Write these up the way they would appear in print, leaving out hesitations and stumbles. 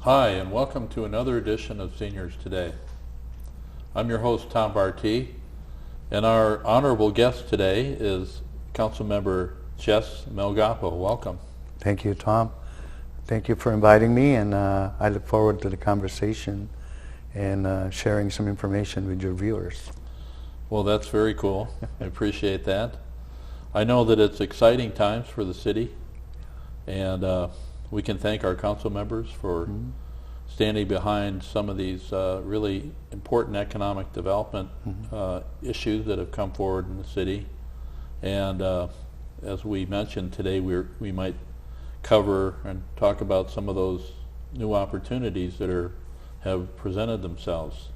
Hi, and welcome to another edition of Seniors Today. I'm your host, Tom Bartee, and our honorable guest today is Councilmember Jess Malgapo. Welcome. Thank you, Tom. Thank you for inviting me, and I look forward to the conversation and sharing some information with your viewers. Well, that's very cool. I appreciate that. I know that it's exciting times for the city, and we can thank our council members for standing behind some of these really important economic development issues that have come forward in the city. And as we mentioned today, we might cover and talk about some of those new opportunities that have presented themselves.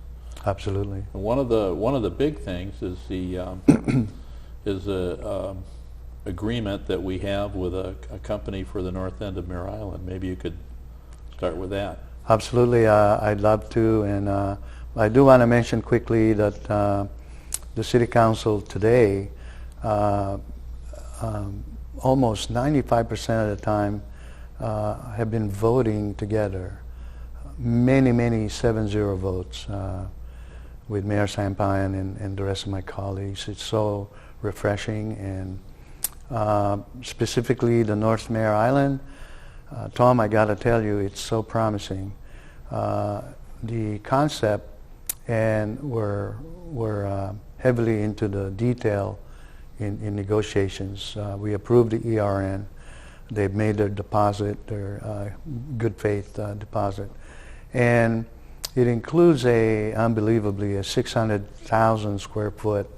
Absolutely. And one of the big things is the agreement that we have with a company for the north end of Mare Island. Maybe you could start with that. Absolutely, I'd love to, and I do want to mention quickly that the City Council today, almost 95% of the time, have been voting together. Many 7-0 votes with Mayor Sampayan and the rest of my colleagues. It's so refreshing, and specifically the North Mare Island, Tom, I got to tell you, it's so promising. The concept, and we're heavily into the detail in negotiations. We approved the ERN. They've made their deposit, their good faith deposit, and it includes unbelievably a 600,000 square foot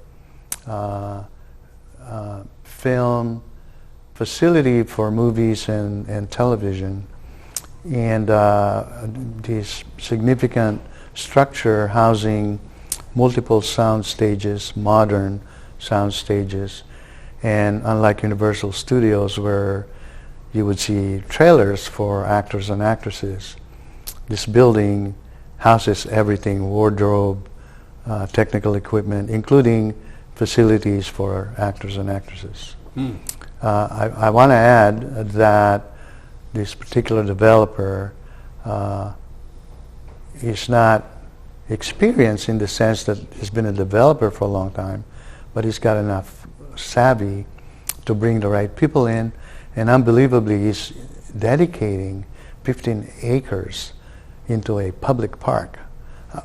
film facility for movies and television, and this significant structure housing multiple sound stages, modern sound stages, and unlike Universal Studios where you would see trailers for actors and actresses, this building houses everything: wardrobe, technical equipment, including facilities for actors and actresses. I want to add that this particular developer is not experienced in the sense that he's been a developer for a long time, but he's got enough savvy to bring the right people in, and unbelievably he's dedicating 15 acres into a public park.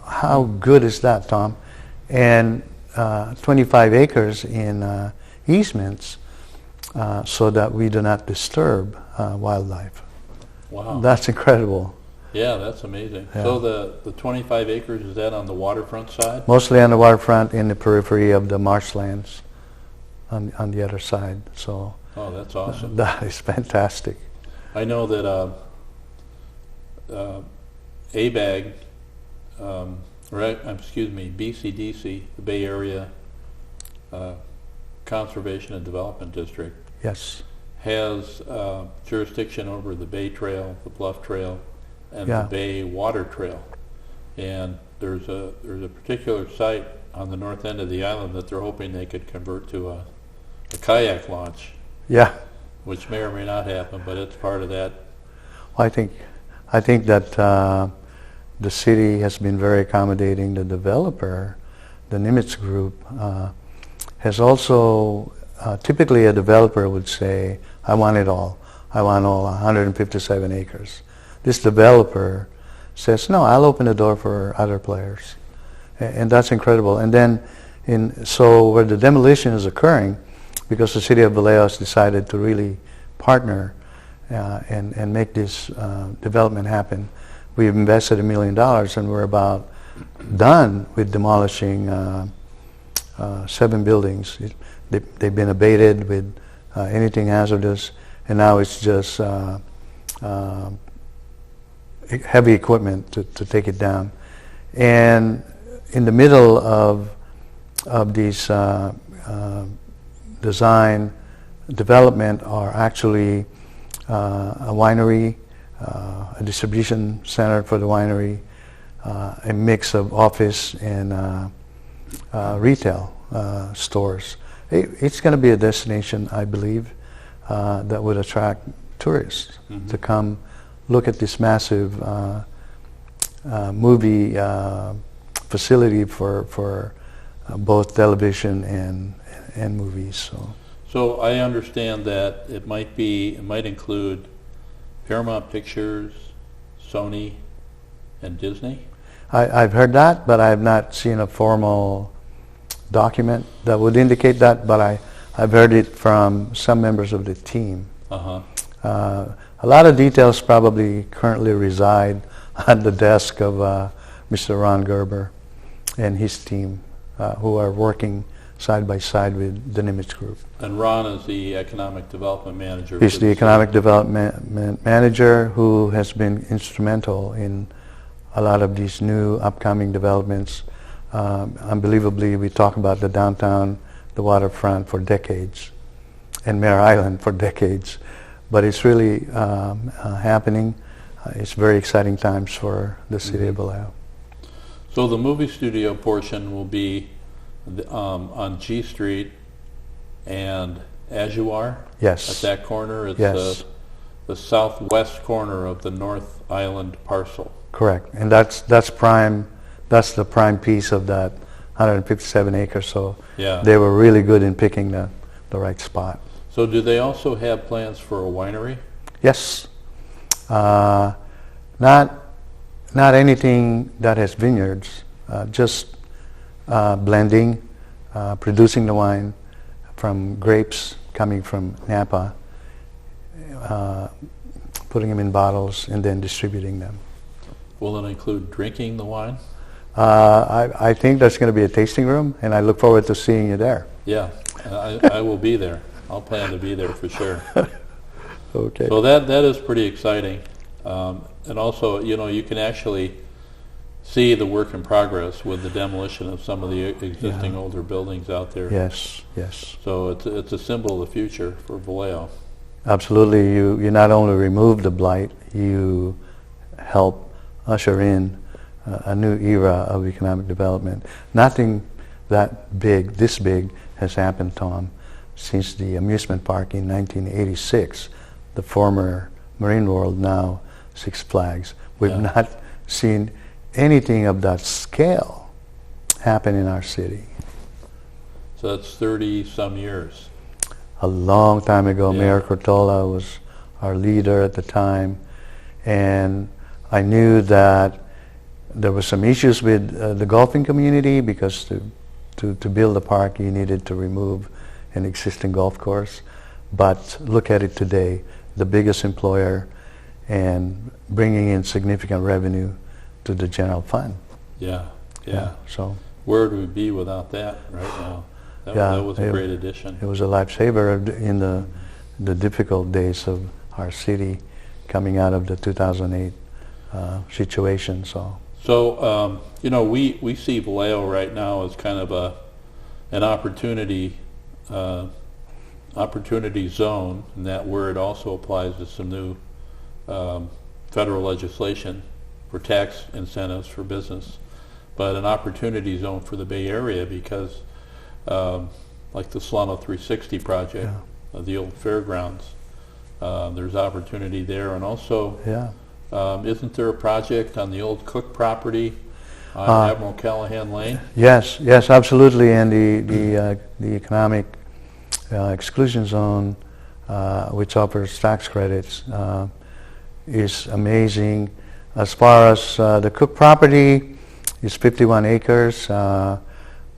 How good is that, Tom? And 25 acres in easements so that we do not disturb wildlife. Wow. That's incredible. Yeah, that's amazing. Yeah. So the 25 acres, is that on the waterfront side? Mostly on the waterfront, in the periphery of the marshlands on the other side. So Oh, that's awesome. that is fantastic. I know that ABAG, BCDC, the Bay Area Conservation and Development District, Yes. has jurisdiction over the Bay Trail, the Bluff Trail, and Yeah. the Bay Water Trail. And there's a particular site on the north end of the island that they're hoping they could convert to a kayak launch, Yeah. which may or may not happen, but it's part of that. I think that the city has been very accommodating. The developer, the Nimitz Group, has also, typically a developer would say, I want it all. I want all 157 acres. This developer says, no, I'll open the door for other players. And that's incredible. And then, so where the demolition is occurring, because the city of Vallejo has decided to really partner and make this development happen, we've invested $1 million, and we're about done with demolishing 7 buildings. They've been abated with anything hazardous, and now it's just heavy equipment to take it down. And in the middle of these design development are actually a winery, a distribution center for the winery, a mix of office and retail stores. It's going to be a destination, I believe, that would attract tourists to come look at this massive movie facility for both television and movies. So I understand that it might include Paramount Pictures, Sony, and Disney. I've heard that, but I have not seen a formal document that would indicate that. But I've heard it from some members of the team. A lot of details probably currently reside on the desk of Mr. Ron Gerber and his team, who are working side by side with the Nimitz Group. And Ron is the Economic Development Manager. He's the Economic Development Manager who has been instrumental in a lot of these new upcoming developments. Unbelievably, we talk about the downtown, the waterfront for decades, and Mare Island for decades. But it's really happening. It's very exciting times for the city of Vallejo. So the movie studio portion will be on G Street and Ajuar? Yes. At that corner? It's yes. The southwest corner of the North Island parcel. Correct. And that's prime. That's the prime piece of that 157 acres. So yeah. They were really good in picking the right spot. So do they also have plans for a winery? Yes. Not anything that has vineyards, just blending, producing the wine from grapes coming from Napa, putting them in bottles, and then distributing them. Will it include drinking the wine? I think there's going to be a tasting room, and I look forward to seeing you there. Yeah, I will be there. I'll plan to be there for sure. Okay. So that is pretty exciting. And also, you can actually see the work in progress with the demolition of some of the existing older buildings out there. Yes, yes. So it's a symbol of the future for Vallejo. Absolutely. You not only remove the blight, you help usher in a new era of economic development. Nothing this big, has happened, Tom, since the amusement park in 1986, the former Marine World, now Six Flags. We've not seen anything of that scale happen in our city. So that's 30-some years. A long time ago. Mayor Cortola was our leader at the time, and I knew that there were some issues with the golfing community, because to build a park you needed to remove an existing golf course. But look at it today, the biggest employer and bringing in significant revenue to the general fund. Yeah. So where would we be without that right now? That was a great addition. It was a lifesaver in the difficult days of our city coming out of the 2008 situation. So we see Vallejo right now as kind of an opportunity zone, and that word also applies to some new federal legislation for tax incentives for business, but an opportunity zone for the Bay Area because like the Solano 360 project, the old fairgrounds, there's opportunity there. And also, isn't there a project on the old Cook property on Admiral Callahan Lane? Yes, absolutely. And the economic exclusion zone, which offers tax credits, is amazing. As far as the Cook property, is 51 acres.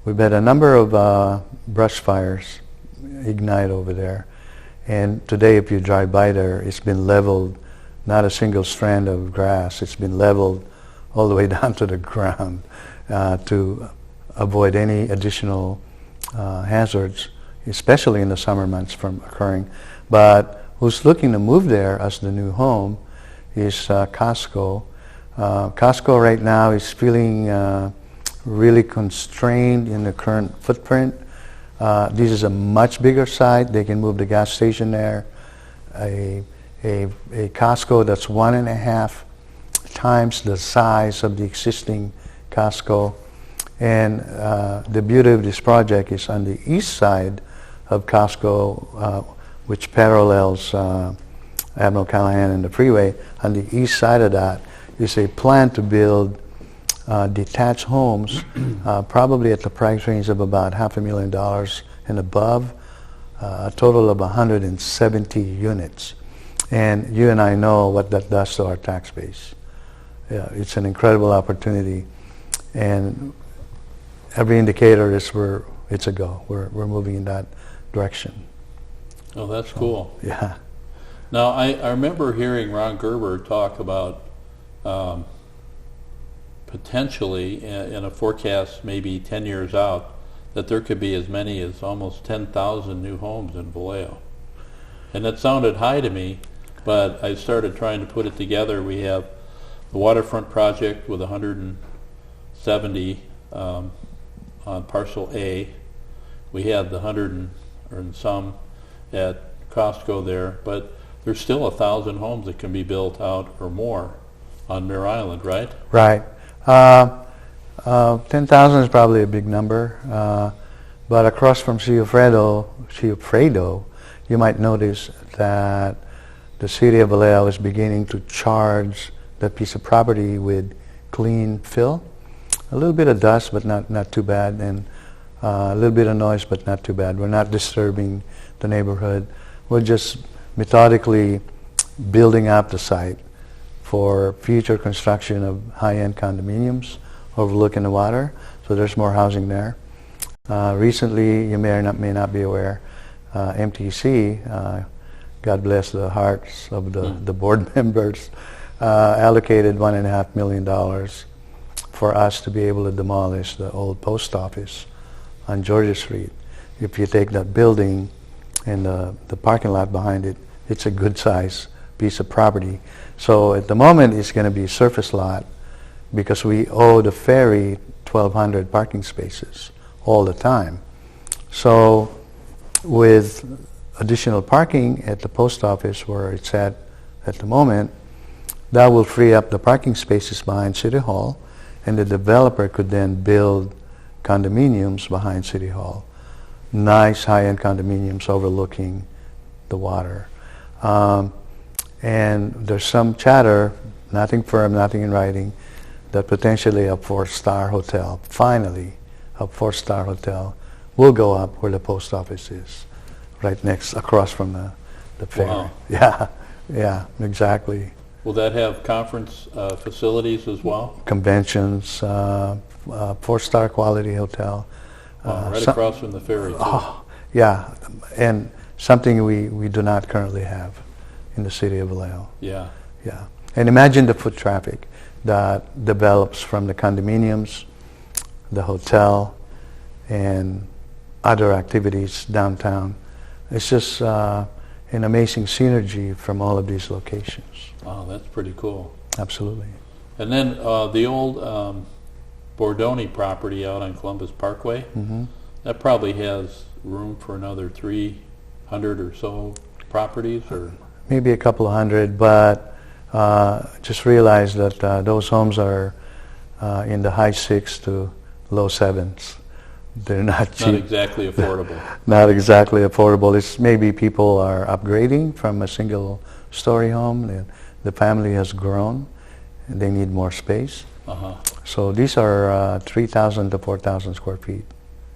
We've had a number of brush fires ignite over there. And today, if you drive by there, it's been leveled, not a single strand of grass. It's been leveled all the way down to the ground to avoid any additional hazards, especially in the summer months, from occurring. But who's looking to move there as the new home is Costco. Costco right now is feeling really constrained in the current footprint. This is a much bigger site. They can move the gas station there. A Costco that's 1.5 times the size of the existing Costco. And the beauty of this project is on the east side of Costco, which parallels Admiral Callahan and the freeway. On the east side of that is a plan to build detached homes, probably at the price range of about $500,000 and above, a total of 170 units. And you and I know what that does to our tax base. Yeah, it's an incredible opportunity, and every indicator is it's a go. We're moving in that direction. Oh, that's cool. Yeah. Now, I remember hearing Ron Gerber talk about potentially in a forecast maybe 10 years out that there could be as many as almost 10,000 new homes in Vallejo. And that sounded high to me, but I started trying to put it together. We have the waterfront project with 170 on parcel A. We have the 100 and some at Costco there, but there's still 1,000 homes that can be built out or more on Mare Island, right? Right. 10,000 is probably a big number, but across from Ciufredo, you might notice that the city of Vallejo is beginning to charge that piece of property with clean fill. A little bit of dust, but not too bad, and a little bit of noise, but not too bad. We're not disturbing the neighborhood. We're just methodically building up the site for future construction of high-end condominiums overlooking the water, so there's more housing there. Recently, you may or may not be aware, MTC, God bless the hearts of the board members, allocated $1.5 million for us to be able to demolish the old post office on Georgia Street. If you take that building and the parking lot behind it, it's a good size piece of property. So at the moment it's going to be surface lot because we owe the ferry 1,200 parking spaces all the time. So with additional parking at the post office where it's at the moment, that will free up the parking spaces behind City Hall, and the developer could then build condominiums behind City Hall. Nice high-end condominiums overlooking the water. And there's some chatter, nothing firm, nothing in writing, that potentially a 4-star hotel, finally, a 4-star hotel will go up where the post office is, right across from the ferry. Wow. Yeah, exactly. Will that have conference facilities as well? Conventions, 4-star quality hotel. Right across from the ferry, too. Oh, yeah, and something we do not currently have in the city of Vallejo. Yeah. Yeah, and imagine the foot traffic that develops from the condominiums, the hotel, and other activities downtown. It's just an amazing synergy from all of these locations. Wow, that's pretty cool. Absolutely. And then the old Bordoni property out on Columbus Parkway, that probably has room for another 300 or so properties, or maybe a couple of hundred, but just realize that those homes are in the high 6 to low 7s. They're not cheap. not exactly affordable. Not exactly affordable. It's maybe people are upgrading from a single-story home. The family has grown, and they need more space. So these are 3,000 to 4,000 square feet.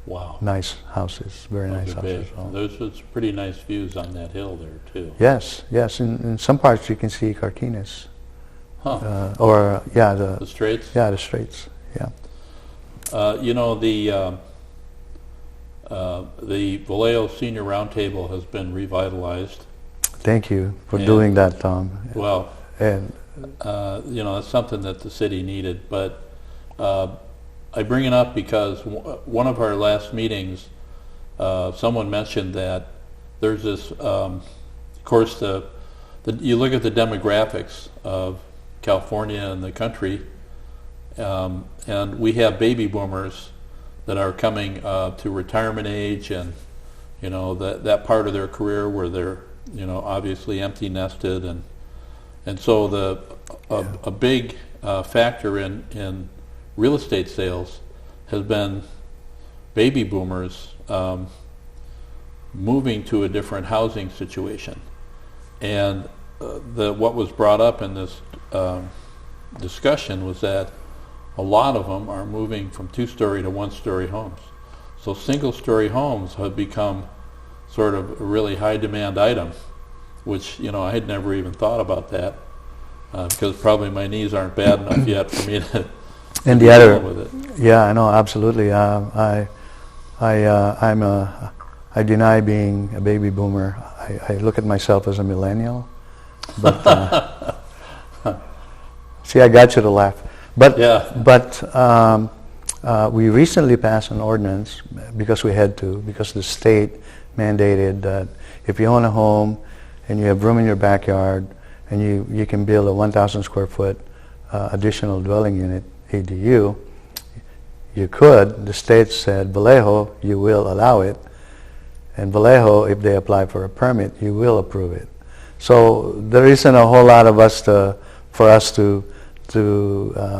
Wow. Nice houses, very nice houses. There's pretty nice views on that hill there, too. Yes. In some parts you can see Carquines. Huh. The Straits? Yeah, the Straits, yeah. The Vallejo Senior Roundtable has been revitalized. Thank you for doing that, Tom. Well, and that's something that the city needed. But I bring it up because one of our last meetings, someone mentioned that there's this, of course, you look at the demographics of California and the country, and we have baby boomers that are coming to retirement age, and that part of their career where they're obviously empty nested, and so a big factor in real estate sales has been baby boomers moving to a different housing situation. And what was brought up in this discussion was that a lot of them are moving from two-story to one-story homes. So single-story homes have become sort of a really high-demand item, which, I had never even thought about that because probably my knees aren't bad enough yet for me to And be the other, dealing with it. yeah, I know, absolutely. I deny being a baby boomer. I look at myself as a millennial, but see, I got you to laugh. But Yeah. we recently passed an ordinance because we had to, because the state mandated that if you own a home and you have room in your backyard and you can build a 1,000 square foot additional dwelling unit, ADU, you could. The state said, Vallejo, you will allow it. And Vallejo, if they apply for a permit, you will approve it. So there isn't a whole lot of for us to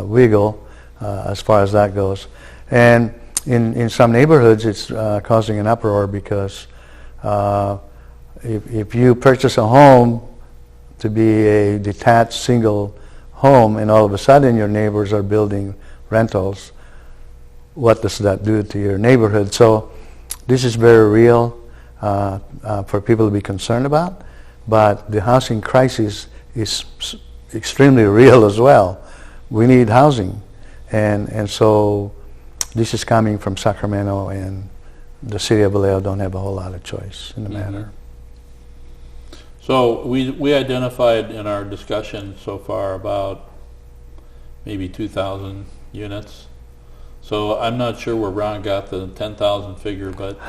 wiggle as far as that goes. And in some neighborhoods, it's causing an uproar because if you purchase a home to be a detached single home and all of a sudden your neighbors are building rentals, what does that do to your neighborhood? So this is very real for people to be concerned about, but the housing crisis is extremely real as well. We need housing, and so this is coming from Sacramento, and the city of Vallejo don't have a whole lot of choice in the matter. So we identified in our discussion so far about maybe 2,000 units. So I'm not sure where Ron got the 10,000 figure, but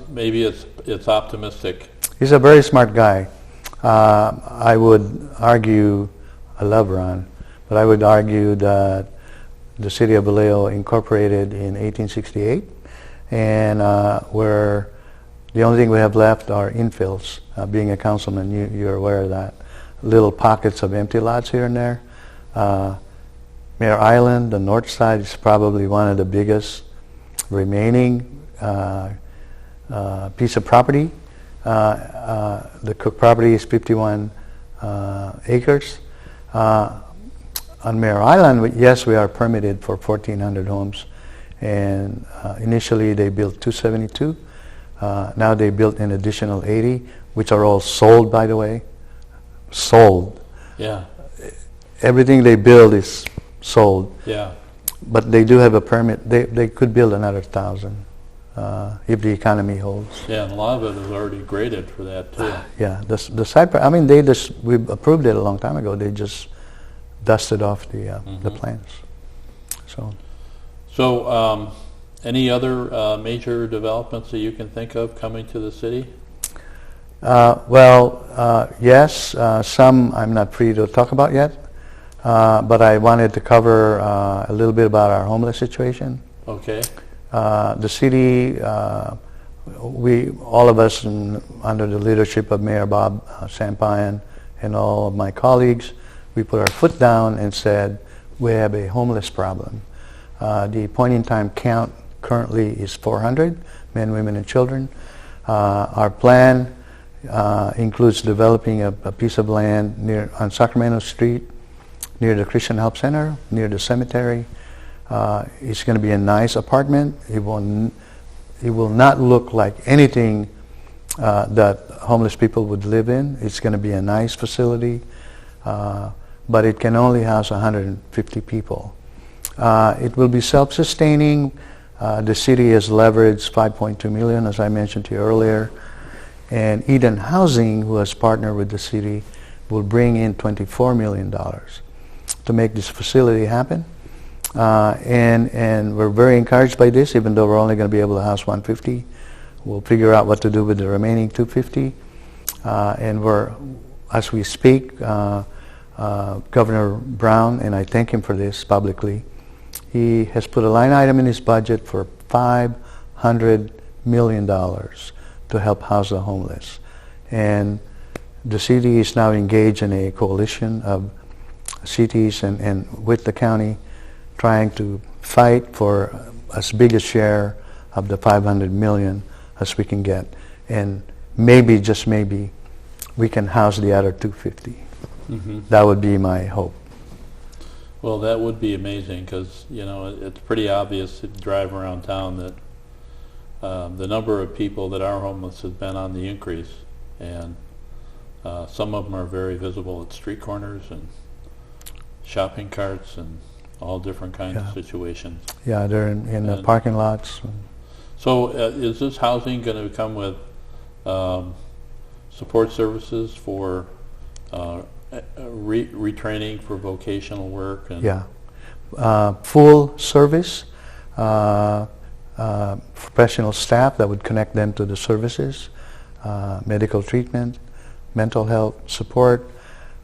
maybe it's optimistic. He's a very smart guy. I would argue, I love Ron, but I would argue that the city of Vallejo incorporated in 1868, and where the only thing we have left are infills. Being a councilman, you're aware of that. Little pockets of empty lots here and there. Mare Island, the north side, is probably one of the biggest remaining piece of property. The Cook property is 51 acres. On Mare Island, yes, we are permitted for 1,400 homes, and initially they built 272. Now they built an additional 80, which are all sold, by the way. Sold. Yeah. Everything they build is sold. Yeah. But they do have a permit. They could build another 1,000 if the economy holds. Yeah, and a lot of it is already graded for that too. Yeah, the side. We approved it a long time ago. They just dusted off the plans. So. Any other major developments that you can think of coming to the city? Yes. Some I'm not free to talk about yet, but I wanted to cover a little bit about our homeless situation. Okay. The city, all of us under the leadership of Mayor Bob Sampayan and all of my colleagues, we put our foot down and said, we have a homeless problem. The point-in-time count currently is 400, men, women, and children. Our plan includes developing a piece of land on Sacramento Street, near the Christian Help Center, near the cemetery. It's going to be a nice apartment. It will not look like anything that homeless people would live in. It's going to be a nice facility, but it can only house 150 people. It will be self-sustaining. The city has leveraged $5.2 million, as I mentioned to you earlier, and Eden Housing, who has partnered with the city, will bring in $24 million to make this facility happen. And we're very encouraged by this, even though we're only going to be able to house 150. We'll figure out what to do with the remaining 250. And as we speak, Governor Brown, and I thank him for this publicly, he has put a line item in his budget for $500 million to help house the homeless. And the city is now engaged in a coalition of cities and with the county, trying to fight for as big a share of the $500 million as we can get. And maybe, just maybe, we can house the other 250. That would be my hope. Well, that would be amazing because, it's pretty obvious if you drive around town that the number of people that are homeless has been on the increase. And some of them are very visible at street corners and shopping carts and all different kinds of situations. Yeah, they're in the parking lots. So is this housing going to come with support services for retraining for vocational work? And full service, professional staff that would connect them to the services, medical treatment, mental health support,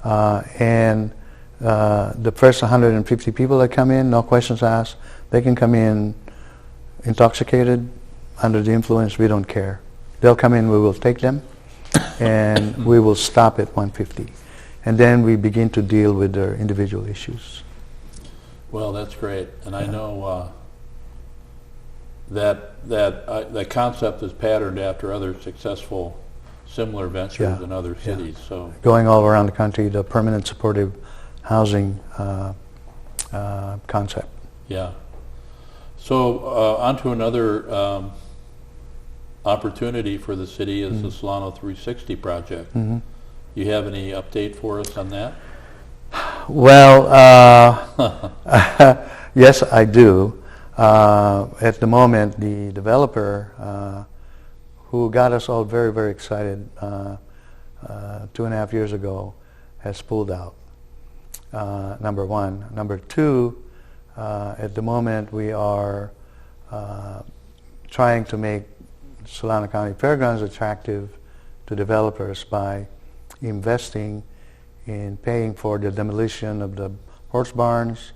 and the first 150 people that come in, no questions asked, they can come in intoxicated, under the influence, we don't care. They'll come in, we will take them, and we will stop at 150. And then we begin to deal with their individual issues. Well, that's great. And I know that concept is patterned after other successful similar ventures in other cities. So going all around the country, the permanent supportive housing concept. Yeah. So on to another opportunity for the city is the Solano 360 project. You have any update for us on that? Well, yes, I do. At the moment, the developer who got us all very, very excited 2.5 years ago has pulled out, number one. Number two, at the moment we are trying to make Solano County Fairgrounds attractive to developers by investing in paying for the demolition of the horse barns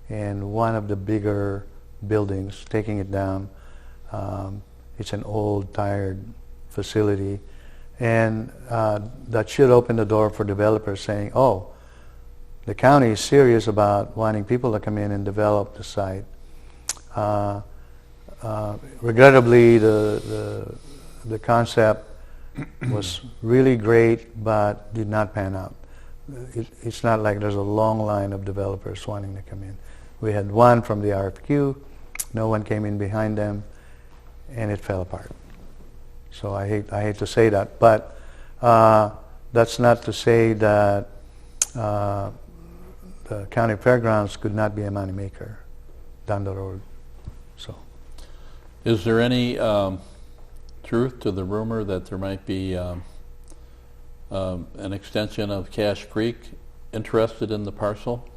and one of the bigger buildings, taking it down. It's an old, tired facility, and that should open the door for developers saying, oh, the county is serious about wanting people to come in and develop the site. Regrettably, the concept was really great, but did not pan out. It's not like there's a long line of developers wanting to come in. We had one from the RFQ, no one came in behind them, and it fell apart. So I hate to say that, but that's not to say that the county fairgrounds could not be a moneymaker down the road. So, is there any truth to the rumor that there might be an extension of Cache Creek interested in the parcel?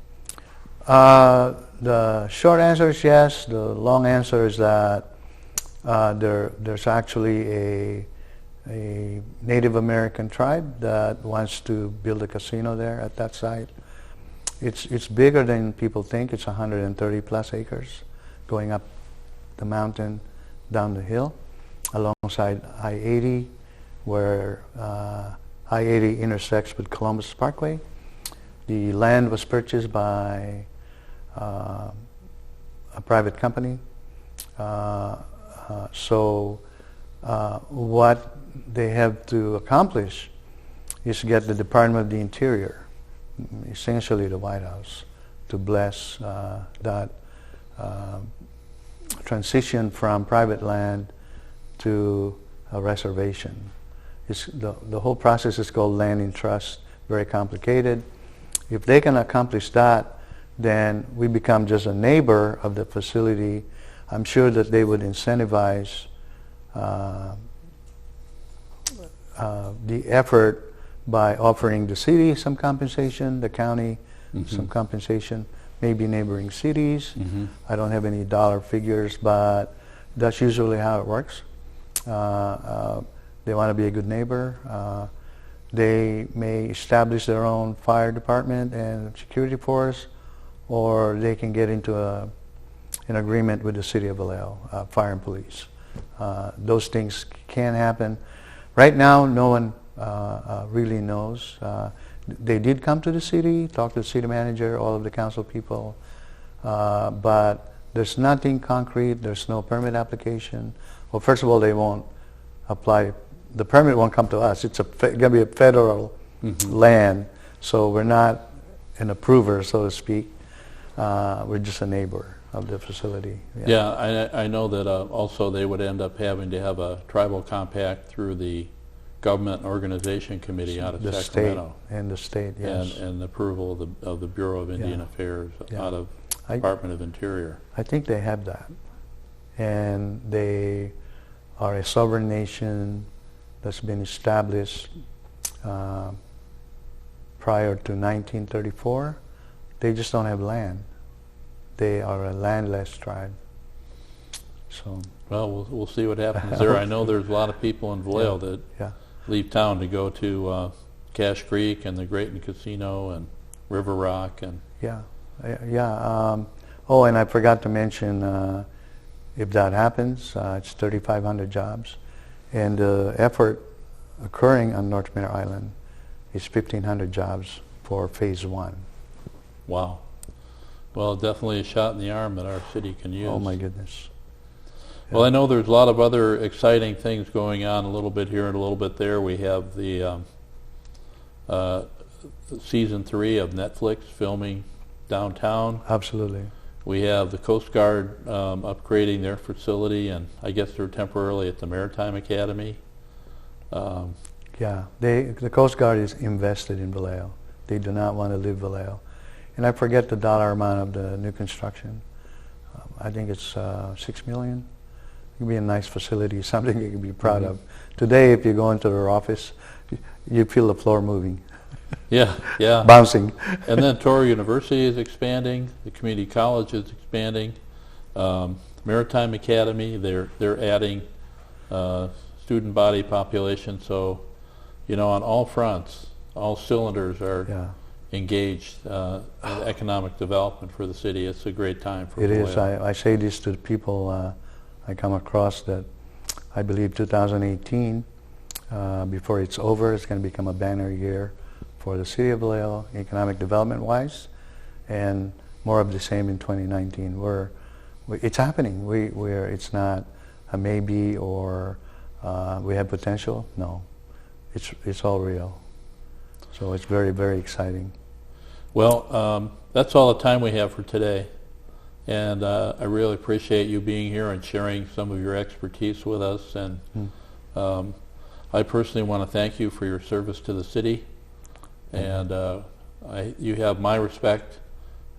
The short answer is yes. The long answer is that there's actually a Native American tribe that wants to build a casino there at that site. It's bigger than people think. It's 130 plus acres going up the mountain, down the hill, alongside I-80, where I-80 intersects with Columbus Parkway. The land was purchased by a private company. So what they have to accomplish is to get the Department of the Interior, essentially the White House, to bless that transition from private land to a reservation. The whole process is called land in trust, very complicated. If they can accomplish that, then we become just a neighbor of the facility. I'm sure that they would incentivize the effort by offering the city some compensation, the county some compensation, maybe neighboring cities. I don't have any dollar figures, but that's usually how it works. They want to be a good neighbor. They may establish their own fire department and security force, or they can get into an agreement with the city of Vallejo, fire and police. Those things can happen. Right now, no one really knows. They did come to the city, talk to the city manager, all of the council people, but there's nothing concrete. There's no permit application. Well, first of all, they won't apply. The permit won't come to us. It's going to be a federal land, so we're not an approver, so to speak. We're just a neighbor of the facility. Yeah, I know that also they would end up having to have a tribal compact through the Government Organization Committee out of The Sacramento. state and the state, yes. And approval of the Bureau of Indian Affairs out of Department of Interior. I think they have that. And they are a sovereign nation that's been established prior to 1934. They just don't have land. They are a landless tribe. So. Well, we'll see what happens there. I know there's a lot of people in Vallejo that leave town to go to Cache Creek and the Grayton Casino and River Rock and. Oh, and I forgot to mention, if that happens, it's 3,500 jobs, and the effort occurring on North Mare Island is 1,500 jobs for phase 1. Wow. Well, definitely a shot in the arm that our city can use. Oh my goodness. Well, I know there's a lot of other exciting things going on, a little bit here and a little bit there. We have the season 3 of Netflix filming downtown. Absolutely. We have the Coast Guard upgrading their facility, and I guess they're temporarily at the Maritime Academy. The Coast Guard is invested in Vallejo. They do not want to leave Vallejo. And I forget the dollar amount of the new construction. I think it's $6 million. It would be a nice facility, something you can be proud of. Today, if you go into their office, you feel the floor moving. Yeah. Bouncing. And then Toro University is expanding. The community college is expanding. Maritime Academy, they're adding student body population. So, on all fronts, all cylinders are engaged in economic development for the city. It's a great time for Vallejo. It is. I say this to the people I come across, that I believe 2018, before it's over, it's going to become a banner year for the city of Vallejo, economic development-wise, and more of the same in 2019. It's happening. It's not a maybe or we have potential. No, it's all real. So it's very, very exciting. Well, that's all the time we have for today. And I really appreciate you being here and sharing some of your expertise with us. And I personally want to thank you for your service to the city. And you have my respect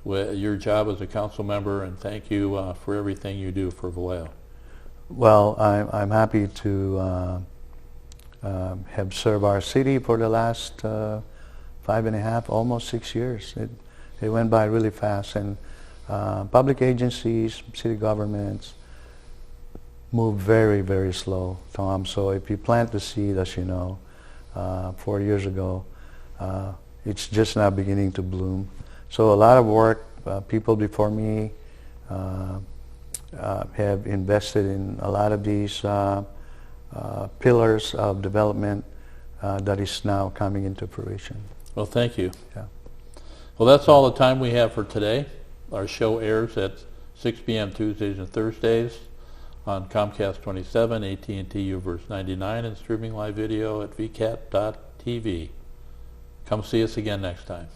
with your job as a council member, and thank you for everything you do for Vallejo. Well, I'm happy to have served our city for the last 5.5, almost 6 years. It went by really fast, and public agencies, city governments move very, very slow, Tom. So if you plant the seed, as you know, 4 years ago, it's just now beginning to bloom. So a lot of work, people before me have invested in a lot of these pillars of development that is now coming into fruition. Well, thank you. Yeah. Well, that's all the time we have for today. Our show airs at 6 p.m. Tuesdays and Thursdays on Comcast 27, AT&T UVerse 99, and streaming live video at vcat.tv. Come see us again next time.